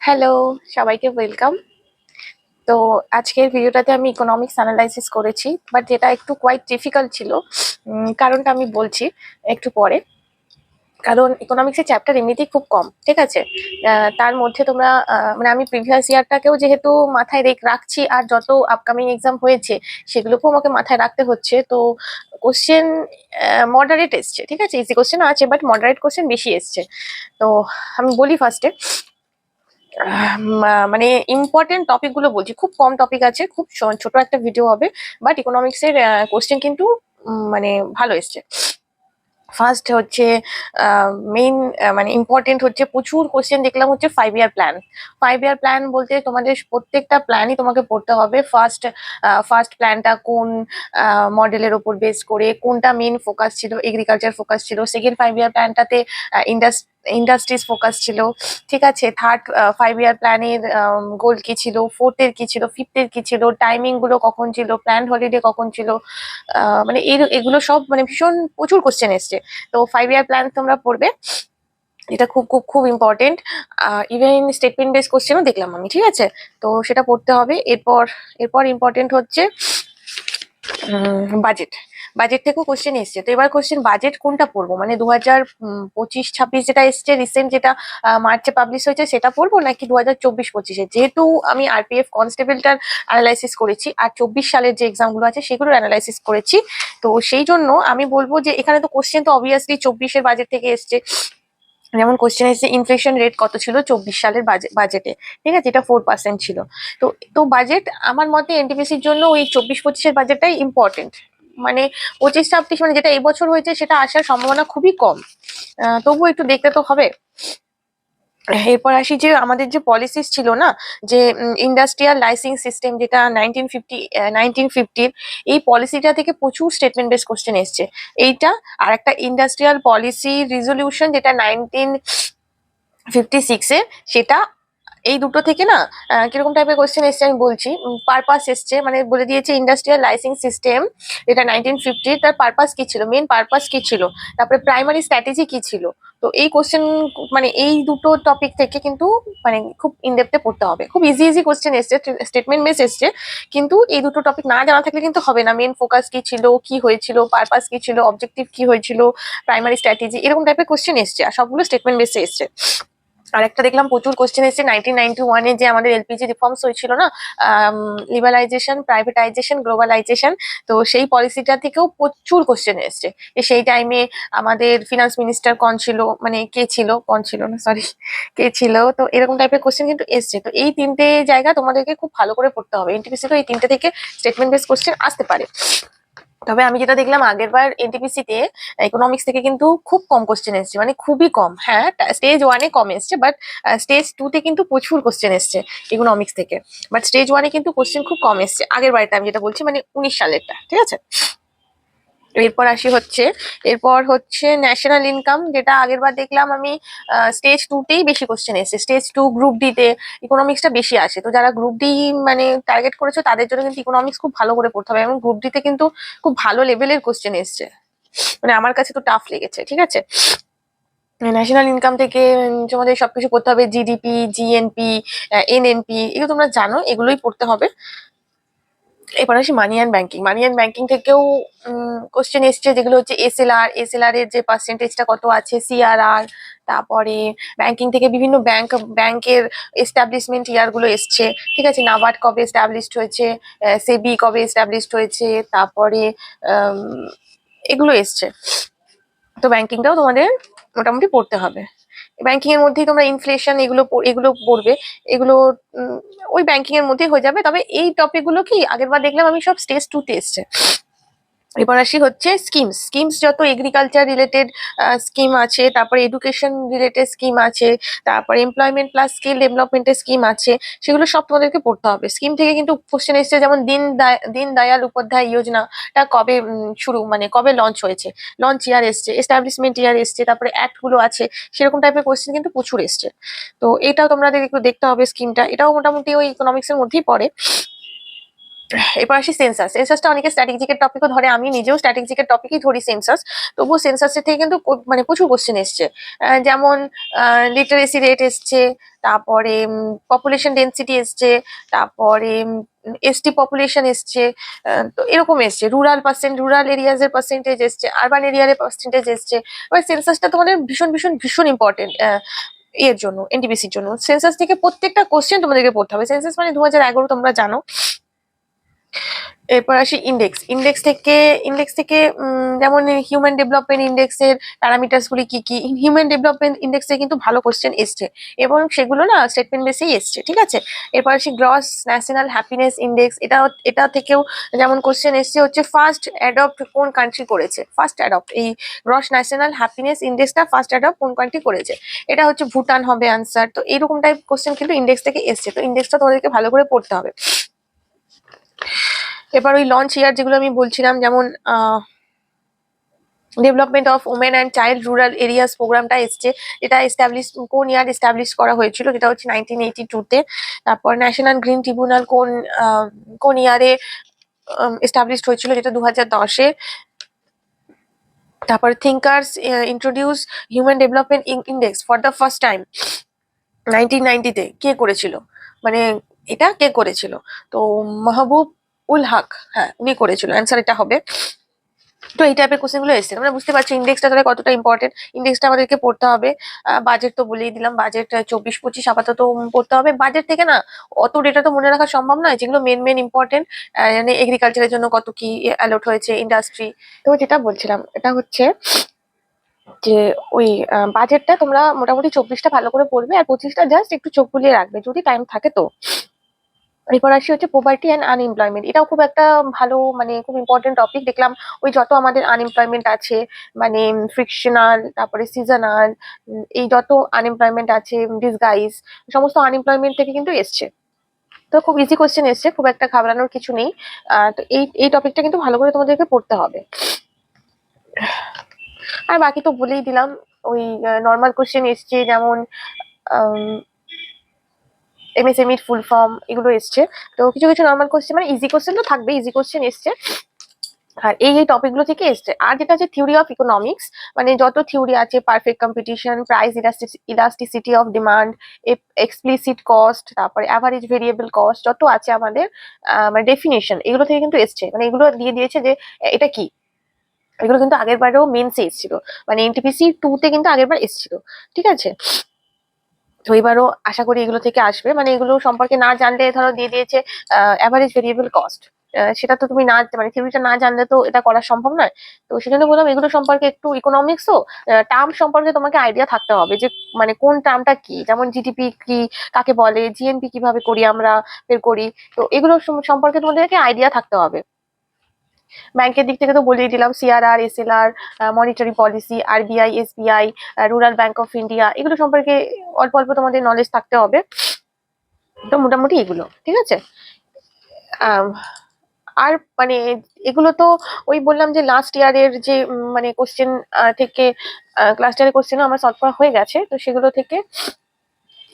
Hello, সবাইকে welcome. তো আজকের ভিডিওটাতে আমি ইকোনমিক্স অ্যানালাইসিস করেছি, বাট যেটা একটু কোয়াইট ডিফিকাল্ট ছিল। কারণটা আমি বলছি একটু পরে। কারণ ইকোনমিক্সের চ্যাপ্টার এমনিতেই খুব কম, ঠিক আছে। তার মধ্যে তোমরা মানে আমি প্রিভিয়াস ইয়ারটাকেও যেহেতু মাথায় রাখছি, আর যত আপকামিং এক্সাম হয়েছে সেগুলোকেও আমাকে মাথায় রাখতে হচ্ছে। তো কোশ্চেন মডারেট এসছে, ঠিক আছে, ইজি কোশ্চেন আছে বাট মডারেট কোশ্চেন বেশি এসছে। তো আমি বলি ফার্স্টে, মানে ইম্পর্টেন্ট টপিক গুলো বলছি। খুব কম টপিক আছে, খুব ছোট একটা ভিডিও হবে, বাট ইকোনমিক্স এর কোশ্চেন কিন্তু মানে ভালো এসছে। ফার্স্ট হচ্ছে মেইন, মানে ইম্পর্টেন্ট হচ্ছে, প্রচুর কোশ্চেন দেখলাম হচ্ছে 5 ইয়ার প্ল্যান। 5 ইয়ার প্ল্যান বলতে তোমাদের প্রত্যেকটা প্ল্যানই তোমাকে পড়তে হবে। ফার্স্ট প্ল্যানটা কোন মডেলের ওপর বেস করে, কোনটা মেইন ফোকাস ছিল, এগ্রিকালচার ফোকাস ছিল। সেকেন্ড 5 ইয়ার প্ল্যানটাতে ইন্ডাস্ট্রিজ ফোকাস ছিল, ঠিক আছে। থার্ড 5 ইয়ার প্ল্যানের গোল কি ছিল, ফোর্থের কি ছিল, ফিফথের কি ছিল, টাইমিং গুলো কখন ছিল, প্ল্যান হলিডে কখন ছিল, মানে এগুলো সব মানে ভীষণ প্রচুর কোশ্চেন এসছে। তো 5 ইয়ার প্ল্যান তোমরা পড়বে, এটা খুব খুব খুব ইম্পর্টেন্ট। ইভেন স্টেটমেন্ট বেস কোশ্চেনও দেখলাম আমি, ঠিক আছে। তো সেটা পড়তে হবে। এরপর এরপর ইম্পর্টেন্ট হচ্ছে বাজেট। বাজেট থেকেও কোশ্চেন এসছে। তো এবার কোশ্চেন, বাজেট কোনটা পড়বো, মানে 2025-26 যেটা এসছে রিসেন্ট, যেটা মার্চে পাবলিশ হয়েছে, সেটা পড়বো, নাকি 2024-25-এ? যেহেতু আমি আরপিএফ কনস্টেবলটার অ্যানালাইসিস করেছি, আর 24 সালের যে এক্সাম গুলো আছে সেগুলোর অ্যানালাইসিস করেছি। তো সেই জন্য আমি বলবো যে এখানে তো কোশ্চেন তো অবভিয়াসলি 24-এর বাজেট থেকে এসছে। যেমন কোশ্চেন এসেছে, ইনফ্লেশন রেট কত ছিল 24 সালের বাজেটে, ঠিক আছে, এটা 4% ছিল। তো তো বাজেট আমার মতে এনটিপিসির জন্য ওই 24-25-এর বাজেটটাই ইম্পর্টেন্ট। মানে 25-26 মানে যেটা এবছর হয়েছে সেটা আসার সম্ভাবনা খুবই কম। তবুও একটু দেখতে তো হবে। এরপর আসি যে আমাদের যে পলিসিস ছিল না, যে ইন্ডাস্ট্রিয়াল লাইসেন্স সিস্টেম, যেটা 1950 এই পলিসিটা থেকে প্রচুর স্টেটমেন্ট বেস কোশ্চেন এসছে। এইটা আর একটা ইন্ডাস্ট্রিয়াল পলিসি রিজলিউশন, যেটা 1956-এ, সেটা, এই দুটো থেকে না কিরকম টাইপের কোশ্চেন এসছে আমি বলছি। পারপাস এসছে, মানে বলে দিয়েছে ইন্ডাস্ট্রিয়াল লাইসেন্স সিস্টেম যেটা 1950, তার পারপাস কি ছিল, মেন পারপাস কি ছিল, তারপরে প্রাইমারি স্ট্র্যাটেজি কি ছিল। তো এই কোশ্চেন, মানে এই দুটো টপিক থেকে কিন্তু মানে খুব ইনডেপথে পড়তে হবে। খুব ইজি ইজি কোশ্চেন এসছে, স্টেটমেন্ট বেস এসছে, কিন্তু এই দুটো টপিক না জানা থাকলে কিন্তু হবে না। মেন ফোকাস কি ছিল, কি হয়েছিল, পারপাস কি ছিল, অবজেক্টিভ কি হয়েছিল, প্রাইমারি স্ট্র্যাটেজি, এরকম টাইপের কোশ্চেন এসছে, আর সবগুলো স্টেটমেন্ট বেসে এসছে। আর একটা দেখলাম প্রচুর কোশ্চেন এসেছে 1991-এ, যে আমাদের এলপিজি রিফর্মস হয়েছিল না, লিবারালাইজেশন, প্রাইভেটাইজেশন, গ্লোবালাইজেশন। তো সেই পলিসিটা থেকেও প্রচুর কোশ্চেন এসছে। সেই টাইমে আমাদের ফিনান্স মিনিস্টার কোন ছিল, মানে কে ছিল, কোন ছিল না, সরি, কে ছিল। তো এরকম টাইপের কোশ্চেন কিন্তু এসছে। তো এই তিনটে জায়গা তোমাদেরকে খুব ভালো করে পড়তে হবে। এনটিপিসি তো এই তিনটে থেকে স্টেটমেন্ট বেস কোশ্চেন আসতে পারে। তবে আমি যেটা দেখলাম আগের বার এনটিপিসি তে ইকোনমিক্স থেকে কিন্তু খুব কম কোশ্চেন এসছে, মানে খুবই কম। হ্যাঁ, স্টেজ 1-এ কম এসছে, বাট স্টেজ 2-তে কিন্তু প্রচুর কোশ্চেন এসছে ইকোনমিক্স থেকে। বাট স্টেজ 1-এ কিন্তু কোশ্চেন খুব কম এসছে আগের বারটা, আমি যেটা বলছি মানে 19 সালেরটা, ঠিক আছে। এরপর হচ্ছে ন্যাশনাল ইনকাম, যেটা আগের বার দেখলাম আমি স্টেজ 2-তেই বেশি কোশ্চেন এসেছে। স্টেজ 2 গ্রুপ ডি-তে ইকোনমিক্সটা বেশি আসে। তো যারা গ্রুপ ডি মানে টার্গেট করেছো, তাদের জন্য কিন্তু ইকোনমিক্স খুব ভালো করে পড়তে হবে, এবং গ্রুপ ডি-তে কিন্তু খুব ভালো লেভেলের কোশ্চেন এসছে। মানে আমার কাছে তো টাফ লেগেছে, ঠিক আছে। ন্যাশনাল ইনকাম থেকে তোমাদের সবকিছু পড়তে হবে, জিডিপি, জিএনপি, এনএনপি, এগুলো তোমরা জানো, এগুলোই পড়তে হবে। এবার আসি মানি and banking. Money and banking থেকেও কোশ্চেন এসছে, যেগুলো হচ্ছে এসএলআর এর যে পার্সেন্টেজটা কত আছে, সিআরআর, তারপরে ব্যাংকিং থেকে বিভিন্ন ব্যাংকের এস্টাবলিশমেন্ট ইয়ার গুলো এসছে, ঠিক আছে। নাবার্ড কবে এস্টাবলিশড হয়েছে, সেবি কবে এস্টাবলিশড হয়েছে, তারপরে এগুলো এসছে। তো ব্যাংকিংটাও তোমাদের মোটামুটি পড়তে হবে। ব্যাংকিং এর মধ্যেই তোমরা ইনফ্লেশন, এগুলো এগুলো পড়বে। এগুলো ওই ব্যাংকিং এর মধ্যেই হয়ে যাবে। তবে এই টপিক গুলো কি আগেরবার দেখলাম আমি সব স্টেজ 2-তে এসছে। এবার আসি হচ্ছে স্কিমস, যত এগ্রিকালচার রিলেটেড স্কিম আছে, তারপরে এডুকেশন রিলেটেড স্কিম আছে, তারপরে এমপ্লয়মেন্ট প্লাস স্কিল ডেভেলপমেন্টের স্কিম আছে, সেগুলো সব তোমাদেরকে পড়তে হবে। স্কিম থেকে কিন্তু কোশ্চেন এসছে, যেমন দিন দয়াল উপাধ্যায় যোজনাটা কবে শুরু, মানে কবে লঞ্চ হয়েছে, লঞ্চ ইয়ার এসছে, এস্টাবলিশমেন্ট ইয়ার এসছে, তারপরে অ্যাক্ট গুলো আছে, সেরকম টাইপের কোশ্চেন কিন্তু প্রচুর এসছে। তো এটাও তোমাদের একটু দেখতে হবে। স্কিমটা, এটাও মোটামুটি ওই ইকোনমিক্স এর মধ্যেই পড়ে। এবার আসি সেন্সাস। সেন্সাসটা অনেকে স্ট্র্যাটেজিকের টপিকও ধরে, আমি নিজেও স্ট্র্যাটেজিকের টপিকই ধরি সেন্সাস। তবুও সেন্সাসের থেকে কিন্তু মানে প্রচুর কোশ্চেন এসছে। যেমন লিটারেসি রেট এসছে, তারপরে পপুলেশন ডেন্সিটি এসছে, তারপরে এসটি পপুলেশন এসছে, তো এরকম এসছে। রুরাল এরিয়াজ এর পার্সেন্টেজ এসছে, আরবান এরিয়ার পার্সেন্টেজ এসছে। এবার সেন্সাসটা তোমাদের ভীষণ ভীষণ ভীষণ ইম্পর্টেন্ট এর জন্য, এনটিপিসির জন্য। সেন্সাস থেকে প্রত্যেকটা কোশ্চেন তোমাদেরকে পড়তে হবে। সেন্সাস মানে 2011 তোমরা জানো। এরপর আসি ইন্ডেক্স। ইন্ডেক্স থেকে যেমন হিউম্যান ডেভেলপমেন্ট ইন্ডেক্সের প্যারামিটার্স গুলি কি কি। হিউম্যান ডেভেলপমেন্ট ইন্ডেক্সে কিন্তু ভালো কোশ্চেন এসছে এবং সেগুলো না স্টেটমেন্ট বেসেই এসছে, ঠিক আছে। এরপর আসি গ্রস ন্যাশনাল হ্যাপিনেস ইন্ডেক্স। এটা থেকেও যেমন কোশ্চেন এসছে হচ্ছে ফার্স্ট অ্যাডপ্ট কোন কান্ট্রি করেছে। ফার্স্ট অ্যাডপ্ট এই গ্রস ন্যাশনাল হ্যাপিনেস ইন্ডেক্সটা ফার্স্ট অ্যাডপ্ট কোন কান্ট্রি করেছে, এটা হচ্ছে ভুটান হবে আনসার। তো এইরকম টাইপ কোশ্চেন কিন্তু ইন্ডেক্স থেকে এসছে। তো ইন্ডেক্সটা তোমাদেরকে ভালো করে পড়তে হবে। এবার ওই লঞ্চ ইয়ার যেগুলো আমি বলছিলাম, যেমন development of women and child rural areas প্রোগ্রামটা এসছে, এটা কোন ইয়ার এস্টাবলিশ করা হয়েছিল, যেটা হচ্ছে 1982-তে। তারপর ন্যাশনাল গ্রিন ট্রিবিউনাল কোন ইয়ারে এস্টাবলিশড হয়েছিল, যেটা 2010-এ। তারপর thinkers introduce human development index for the first time 1990-তে। কে করেছিল, মানে এটা কে করেছিল? তো মাহবুব উল হক, হ্যাঁ উনি করেছিল, অ্যান্সার এটা হবে। তো এই টাইপের কোশ্চেন গুলো এসছে। আমরা বুঝতে পারছি ইন্ডেক্সটা তাহলে কতটা ইম্পর্টেন্ট। ইন্ডেক্সটা আমাদেরকে পড়তে হবে। বাজেট তো বলেই দিলাম, বাজেট 24-25 আপাতত পড়তে হবে। বাজেট থেকে না অত ডেটা তো মনে রাখা সম্ভব নয়, যেগুলো মেন ইম্পর্টেন্ট, মানে এগ্রিকালচারের জন্য কত কি অ্যালট হয়েছে, ইন্ডাস্ট্রি। তো যেটা বলছিলাম এটা হচ্ছে যে ওই বাজেটটা তোমরা মোটামুটি 24টা ভালো করে পড়বে, আর 25টা জাস্ট একটু চোখ বুলিয়ে রাখবে যদি টাইম থাকে। তো এরপর আসি হচ্ছে পোভার্টি অ্যান্ড আনএমপ্লয়মেন্ট। এটাও খুব একটা ভালো, মানে খুব ইম্পর্টেন্ট টপিক দেখলাম। ওই যত আমাদের আনএমপ্লয়মেন্ট আছে, মানে ফ্রিকশনাল, তারপরে সিজনাল, এই যত আনএমপ্লয়মেন্ট আছে, ডিসগাইজ, সমস্ত আনএমপ্লয়মেন্ট থেকে কিন্তু এসছে। তো খুব ইজি কোশ্চেন এসছে, খুব একটা ঘাবড়ানোর কিছু নেই। তো এই টপিকটা কিন্তু ভালো করে তোমাদেরকে পড়তে হবে। আর বাকি তো বলেই দিলাম। ওই নর্মাল কোশ্চেন এসছে, যেমন এমএসএমইর ফুল ফর্ম, এগুলো এসছে। তো কিছু কিছু নর্মাল কোশ্চেন, মানে ইজি কোশ্চেন তো থাকবে, ইজি কোশ্চেন এসছে। আর এই টপিকগুলো থেকে এসছে। আর যেটা আছে থিওরি অফ ইকোনমিক্স, মানে যত থিওরি আছে, perfect competition, price elasticity of demand, explicit cost, তারপরে অ্যাভারেজ ভেরিয়েবল কস্ট, যত আছে আমাদের মানে ডেফিনেশন, এগুলো থেকে কিন্তু এসছে। মানে এগুলো দিয়ে দিয়েছে যে এটা কি। এগুলো কিন্তু আগের বারেও মেন্সে এসেছিল, মানে এনটিপিসি 2-তে কিন্তু আগের বার এসেছিল, ঠিক আছে। তো এবারও আশা করি এগুলো থেকে আসবে। মানে এগুলো সম্পর্কে না জানলে, ধরো দিয়ে দিয়েছে অ্যাভারেজ ভেরিয়েবল কস্ট, সেটা তো তুমি না, মানে থিওরিটা না জানলে তো এটা করা সম্ভব নয়। তো সেজন্য বললাম এগুলো সম্পর্কে একটু, ইকোনমিক্স তো টার্ম সম্পর্কে তোমাকে আইডিয়া থাকতে হবে, যে মানে কোন টার্মটা কি, যেমন জিডিপি কি, কাকে বলে, জিএনপি কিভাবে করি আমরা, বের করি। তো এগুলো সম্পর্কে তোমাদেরকে আইডিয়া থাকতে হবে। ব্যাংকের দিক থেকে তো বলেই দিলাম, CRR, SLR, monetary policy, RBI, SBI, rural bank of India, এগুলো সম্পর্কে অল্প অল্প তোমাদের নলেজ থাকতে হবে। তো মোটামুটি এগুলো ঠিক আছে। আর মানে এগুলো তো ওই বললাম যে লাস্ট ইয়ারের যে মানে কোশ্চেন থেকে, লাস্ট ইয়ারের কোশ্চেন আমার সলভ করা হয়ে গেছে। তো সেগুলো থেকে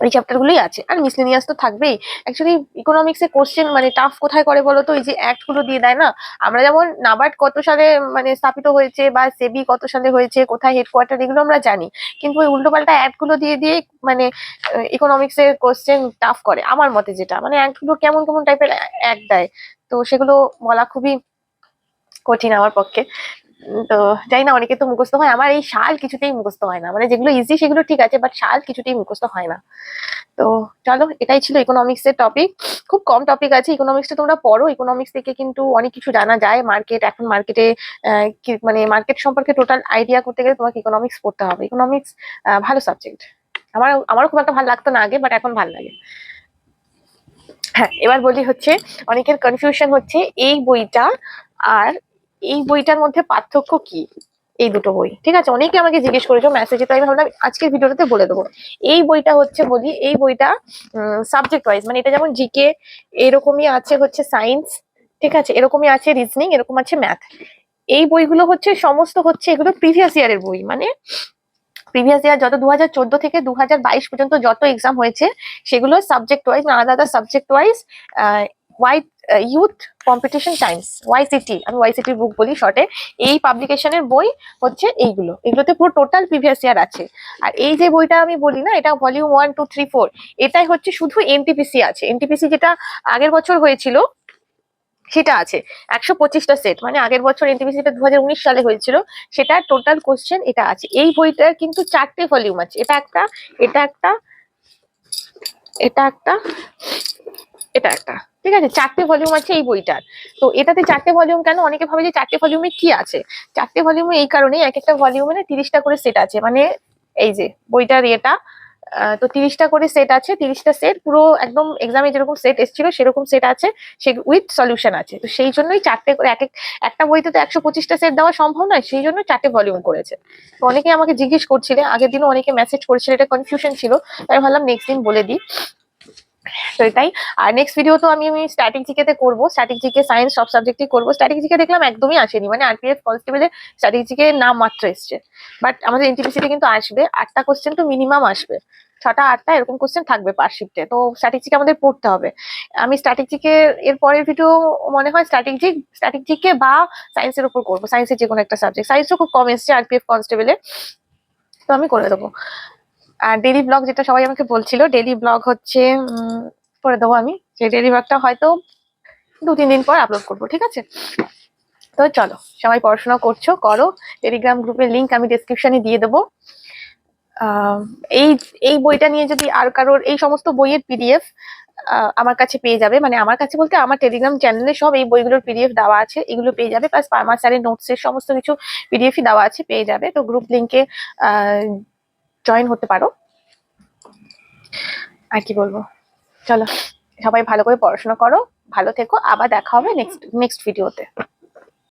এই চ্যাপ্টার গুলোই আছে। আর মিসলেনিয়াস তো থাকবেই। অ্যাকচুয়ালি ইকোনমিক্স এর কোশ্চেন মানে টাফ কোথায় করে বলো তো, এই যে অ্যাক্ট গুলো দিয়ে দেয় না। আমরা যেমন নাবার্ড কত সালে মানে স্থাপিত হয়েছে, বা সেবি কত সালে হয়েছে, কোথায় হেডকোয়ার্টার, এগুলো আমরা জানি। কিন্তু ওই উল্টোপাল্টা অ্যাক্ট গুলো দিয়ে দিয়ে মানে ইকোনমিক্স এর কোশ্চেন টাফ করে আমার মতে। যেটা মানে অ্যাক্ট গুলো কেমন কেমন টাইপের অ্যাক্ট দেয়, তো সেগুলো বলা খুবই কঠিন আমার পক্ষে। তো জানি না, অনেকে তো মুখস্থ হয়, আমার এই সাল কিছুতেই মুখস্থ হয় না। মানে যেগুলো ইজি সেগুলো ঠিক আছে, বাট সাল কিছুতেই মুখস্থ হয় না। তো চলো, এটাই ছিল ইকোনমিক্স এর টপিক। খুব কম টপিক আছে ইকোনমিক্সটা, তোমরা পড়ো। ইকোনমিক্স থেকে কিন্তু অনেক কিছু জানা যায়। এখন মার্কেটে মানে মার্কেট সম্পর্কে টোটাল আইডিয়া করতে গেলে তোমাকে ইকোনমিক্স পড়তে হবে। ইকোনমিক্স ভালো সাবজেক্ট। আমারও খুব একটা ভালো লাগতো না আগে, বাট এখন ভালো লাগে। হ্যাঁ, এবার বলি হচ্ছে, অনেকের কনফিউশন হচ্ছে এই বইটা আর এই বইটার মধ্যে পার্থক্য কি। এই দুটো বই, ঠিক আছে, অনেকে আমাকে জিজ্ঞেস করেছো মেসেজে, তো আমি ভাবলাম আজকের ভিডিওটাতে বলে দেবো। এই বইটা হচ্ছে, বলি এই বইটা সাবজেক্ট ওয়াইজ, মানে এটা যেমন জিকে, এরকমই আছে হচ্ছে সায়েন্স, ঠিক আছে, এরকমই আছে রিজনিং, এরকম আছে ম্যাথ। এই বইগুলো হচ্ছে সমস্ত হচ্ছে এগুলো প্রিভিয়াস ইয়ারের বই। মানে প্রিভিয়াস ইয়ার যত 2014 থেকে 2022 পর্যন্ত যত এক্সাম হয়েছে, সেগুলো সাবজেক্ট ওয়াইজ, আলাদা আলাদা subject wise white youth competition times, YCT, আমি ওয়াইসিটির বুক বলি শর্টে। এই পাবলিকেশনের বই হচ্ছে এইগুলো, এগুলোতে পুরো টোটাল প্রিভিয়াস ইয়ার আছে। আর এই যে বইটা আমি বলি না, এটা ভলিউম 1, 2, 3, 4, এটাই হচ্ছে শুধু এনটিপিসি আছে। এনটিপিসি যেটা আগের বছর হয়েছিল সেটা আছে 125টা সেট, মানে আগের বছর এনটিপিসিটা 2019 সালে হয়েছিল, সেটা টোটাল কোশ্চেন এটা আছে। এই বইটার কিন্তু 4টে ভলিউম আছে, এটা একটা, এটা একটা, এটা একটা, এটা একটা, ঠিক আছে, 4টে ভলিউম আছে এই বইটার। তো এটাতে 4টে ভলিউম কেন, অনেকে ভাবে যে 4টে ভলিউমে কি আছে। 4টে ভলিউমে এই কারণে, এক একটা ভলিউমে না 30টা করে সেট আছে, মানে এই যে বইটার এটা, তো 30টা করে সেট আছে, 30টা সেট পুরো একদম এক্সামে যেরকম সেট এসেছিল সেরকম সেট আছে, সে উইথ সলিউশন আছে। তো সেই জন্যই 4টে করে, একটা বইতে তো 125টা সেট দেওয়া সম্ভব নয়, সেই জন্য 4টে ভলিউম করেছে। তো অনেকে আমাকে জিজ্ঞেস করছিলে, আগের দিনও অনেকে মেসেজ করেছিল, এটা কনফিউশন ছিল, তাই ভাবলাম নেক্সট দিন বলে দিই। তো এটাই। আর নেক্সট ভিডিও তো আমি স্ট্যাটিক জিকে করবো, স্ট্যাটিক জিকে সায়েন্স সব সাবজেক্টই করবো। স্ট্যাটিক জিকে দেখলাম একদমই আসেনি, মানে আরপিএফ কনস্টেবলে স্ট্যাটিক জিকে নাম মাত্র এসছে, বাট আমাদের এনটিপিসিতে কিন্তু আসবে, 8টা কোশ্চেন তো মিনিমাম আসবে, 6টা 8টা এরকম কোশ্চেন থাকবে পার শিফটে। তো স্ট্যাটিক জিকে আমাদের পড়তে হবে। আমি স্ট্যাটিক জিকে এর পরের ভিডিও মনে হয় স্ট্যাটিক জিকে বা সায়েন্সের উপর করবো, সায়েন্সের যে কোনো একটা সাবজেক্ট, সায়েন্সও খুব কম এসছে আরপিএফ কনস্টেবলে, তো আমি করে দেবো। আর ডেইলি ব্লগ যেটা সবাই আমাকে বলছিল, ডেইলি ব্লগ হচ্ছে করে দেবো আমি, সেই ডেইলি ব্লগটা হয়তো 2-3 দিন পর আপলোড করবো, ঠিক আছে? তো চলো, সবাই পড়াশোনা করছো, করো। টেলিগ্রাম গ্রুপের লিংক আমি ডেসক্রিপশনে দিয়ে দেবো। এই এই বইটা নিয়ে যদি আর কারোর, এই সমস্ত বইয়ের পিডিএফ আমার কাছে পেয়ে যাবে, মানে আমার কাছে বলতে আমার টেলিগ্রাম চ্যানেলে সব এই বইগুলোর পিডিএফ দেওয়া আছে, এগুলো পেয়ে যাবে, প্লাস পারমা স্যারের নোটসের সমস্ত কিছু পিডিএফই দেওয়া আছে, পেয়ে যাবে। তো গ্রুপ লিংকে জয়েন হতে পারো। আর কি বলবো, চলো সবাই ভালো করে পড়াশোনা করো, ভালো থেকো, আবার দেখা হবে নেক্সট ভিডিওতে।